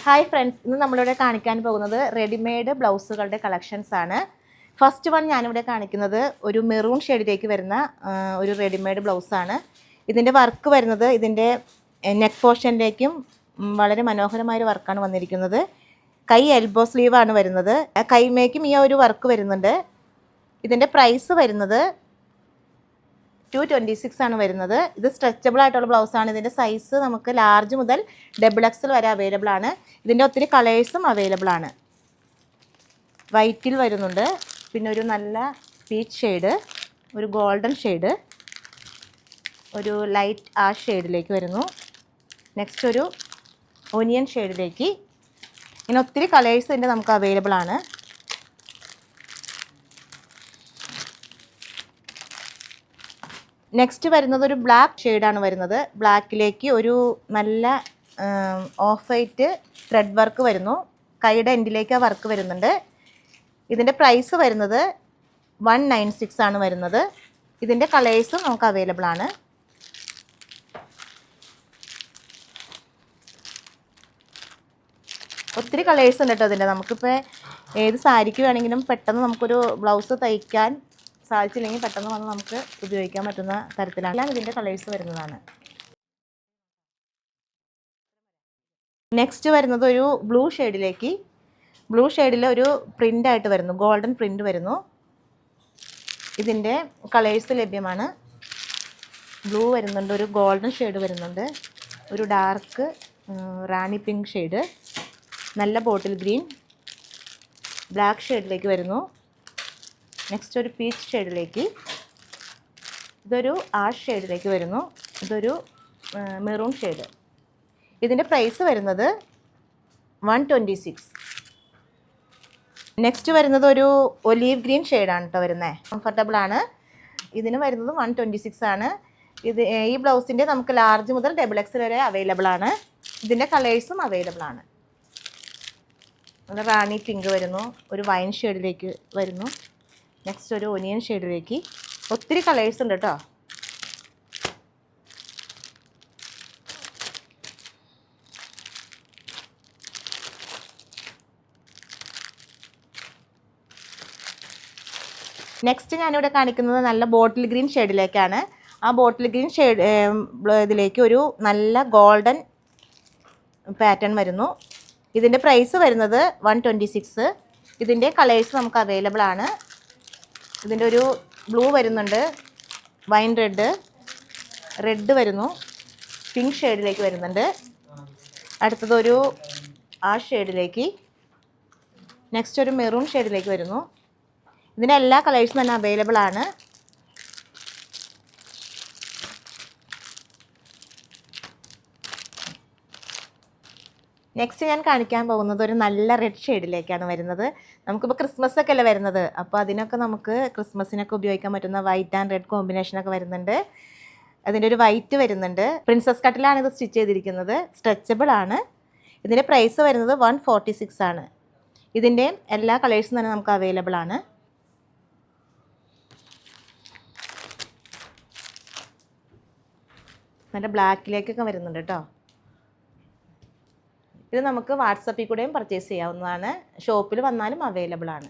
Hi friends, ഇന്ന് നമ്മളിവിടെ കാണിക്കാൻ പോകുന്നത് റെഡിമെയ്ഡ് ബ്ലൗസുകളുടെ കളക്ഷൻസ് ആണ്. ഫസ്റ്റ് വൺ ഞാനിവിടെ കാണിക്കുന്നത് ഒരു മെറൂൺ ഷെയ്ഡിലേക്ക് വരുന്ന ഒരു റെഡിമെയ്ഡ് ബ്ലൗസാണ്. ഇതിൻ്റെ വർക്ക് വരുന്നത് ഇതിൻ്റെ നെക്ക് പോർഷനിലേക്കും വളരെ മനോഹരമായൊരു വർക്കാണ് വന്നിരിക്കുന്നത്. കൈ എൽബോ സ്ലീവാണ് വരുന്നത്. കൈമേക്കും ഈ ഒരു വർക്ക് വരുന്നുണ്ട്. ഇതിൻ്റെ പ്രൈസ് വരുന്നത് 226 ആണ് വരുന്നത്. ഇത് സ്ട്രെച്ചബിൾ ആയിട്ടുള്ള ബ്ലൗസാണ്. ഇതിൻ്റെ സൈസ് നമുക്ക് ലാർജ് മുതൽ XXL വരെ അവൈലബിൾ ആണ്. ഇതിൻ്റെ ഒത്തിരി കളേഴ്സും അവൈലബിൾ ആണ്. വൈറ്റിൽ വരുന്നുണ്ട്, പിന്നെ ഒരു നല്ല പീച്ച് ഷെയ്ഡ്, ഒരു ഗോൾഡൻ ഷെയ്ഡ്, ഒരു ലൈറ്റ് ആഷ് ഷെയ്ഡിലേക്ക് വരുന്നു. നെക്സ്റ്റ് ഒരു ഒനിയൻ ഷെയ്ഡിലേക്ക്. ഇങ്ങനെ ഒത്തിരി കളേഴ്സ് ഇതിൻ്റെ നമുക്ക് അവൈലബിൾ ആണ്. നെക്സ്റ്റ് വരുന്നത് ഒരു ബ്ലാക്ക് ഷെയ്ഡാണ് വരുന്നത്. ബ്ലാക്കിലേക്ക് ഒരു നല്ല ഓഫ് വൈറ്റ് ത്രെഡ് വർക്ക് വരുന്നു. കൈയുടെ എൻഡിലേക്ക് ആ വർക്ക് വരുന്നുണ്ട്. ഇതിൻ്റെ പ്രൈസ് വരുന്നത് 196 ആണ് വരുന്നത്. ഇതിൻ്റെ കളേഴ്സും നമുക്ക് അവൈലബിൾ ആണ്. ഒത്തിരി കളേഴ്സ് ഉണ്ട് കേട്ടോ ഇതിൻ്റെ. നമുക്കിപ്പോൾ ഏത് സാരിക്ക് വേണമെങ്കിലും പെട്ടെന്ന് നമുക്കൊരു ബ്ലൗസ് തയ്ക്കാൻ സാധിച്ചില്ലെങ്കിൽ പെട്ടെന്ന് വന്ന് നമുക്ക് ഉപയോഗിക്കാൻ പറ്റുന്ന തരത്തിലാണ് ഇതിൻ്റെ കളേഴ്സ് വരുന്നതാണ്. നെക്സ്റ്റ് വരുന്നത് ഒരു ബ്ലൂ ഷെയ്ഡിലേക്ക്. ബ്ലൂ ഷെയ്ഡിൽ ഒരു പ്രിൻ്റായിട്ട് വരുന്നു, ഗോൾഡൻ പ്രിൻ്റ് വരുന്നു. ഇതിൻ്റെ കളേഴ്സ് ലഭ്യമാണ്. ബ്ലൂ വരുന്നുണ്ട്, ഒരു ഗോൾഡൻ ഷെയ്ഡ് വരുന്നുണ്ട്, ഒരു ഡാർക്ക് റാണി പിങ്ക് ഷെയ്ഡ്, നല്ല ബോട്ടിൽ ഗ്രീൻ, ബ്ലാക്ക് ഷെയ്ഡിലേക്ക് വരുന്നു. നെക്സ്റ്റ് ഒരു പീച്ച് ഷെയ്ഡിലേക്ക്, ഇതൊരു ആഷ് ഷെയ്ഡിലേക്ക് വരുന്നു, ഇതൊരു മെറൂൺ ഷെയ്ഡ്. ഇതിൻ്റെ പ്രൈസ് വരുന്നത് 126. നെക്സ്റ്റ് വരുന്നത് ഒരു ഒലീവ് ഗ്രീൻ ഷെയ്ഡാണ് കേട്ടോ വരുന്നത്. കംഫർട്ടബിൾ ആണ്. ഇതിന് വരുന്നത് 126 ആണ്. ഈ ബ്ലൗസിൻ്റെ നമുക്ക് ലാർജ് മുതൽ XXL വരെ അവൈലബിൾ ആണ്. ഇതിൻ്റെ കളേഴ്സും അവൈലബിൾ ആണ്. റാണി പിങ്ക് വരുന്നു, ഒരു വൈൻ ഷെയ്ഡിലേക്ക് വരുന്നു. നെക്സ്റ്റ് ഒരു ഒനിയൻ ഷെയ്ഡിലേക്ക്. ഒത്തിരി കളേഴ്സ് ഉണ്ട് കേട്ടോ. നെക്സ്റ്റ് ഞാനിവിടെ കാണിക്കുന്നത് നല്ല ബോട്ടിൽ ഗ്രീൻ ഷെയ്ഡിലേക്കാണ്. ആ ബോട്ടിൽ ഗ്രീൻ ഷെയ്ഡ് ഇതിലേക്ക് ഒരു നല്ല ഗോൾഡൻ പാറ്റേൺ വരുന്നു. ഇതിൻ്റെ പ്രൈസ് വരുന്നത് 126. ഇതിൻ്റെ കളേഴ്സ് നമുക്ക് അവൈലബിൾ ആണ്. ഇതിൻ്റെ ഒരു ബ്ലൂ വരുന്നുണ്ട്, വൈൻ റെഡ് വരുന്നു, പിങ്ക് ഷെയ്ഡിലേക്ക് വരുന്നുണ്ട്. അടുത്തതൊരു ആ ഷെയ്ഡിലേക്ക്. നെക്സ്റ്റ് ഒരു മെറൂൺ ഷെയ്ഡിലേക്ക് വരുന്നു. ഇതിൻ്റെ എല്ലാ കളേഴ്സും തന്നെ അവൈലബിൾ ആണ്. നെക്സ്റ്റ് ഞാൻ കാണിക്കാൻ പോകുന്നത് ഒരു നല്ല റെഡ് ഷെയ്ഡിലേക്കാണ് വരുന്നത്. നമുക്കിപ്പോൾ ക്രിസ്മസ് ഒക്കെ അല്ലേ വരുന്നത്, അപ്പോൾ അതിനൊക്കെ നമുക്ക് ക്രിസ്മസിനൊക്കെ ഉപയോഗിക്കാൻ പറ്റുന്ന വൈറ്റ് ആൻഡ് റെഡ് കോമ്പിനേഷനൊക്കെ വരുന്നുണ്ട്. അതിൻ്റെ ഒരു വൈറ്റ് വരുന്നുണ്ട്. പ്രിൻസസ് കട്ടിലാണ് ഇത് സ്റ്റിച്ച് ചെയ്തിരിക്കുന്നത്. സ്ട്രെച്ചബിൾ ആണ്. ഇതിൻ്റെ പ്രൈസ് വരുന്നത് 146 ആണ്. ഇതിൻ്റെയും എല്ലാ കളേഴ്സും തന്നെ നമുക്ക് അവൈലബിൾ ആണ്. നല്ല ബ്ലാക്കിലേക്കൊക്കെ വരുന്നുണ്ട് കേട്ടോ. ഇത് നമുക്ക് വാട്സപ്പിൽ കൂടെയും പർച്ചേസ് ചെയ്യാവുന്നതാണ്. ഷോപ്പിൽ വന്നാലും അവൈലബിൾ ആണ്.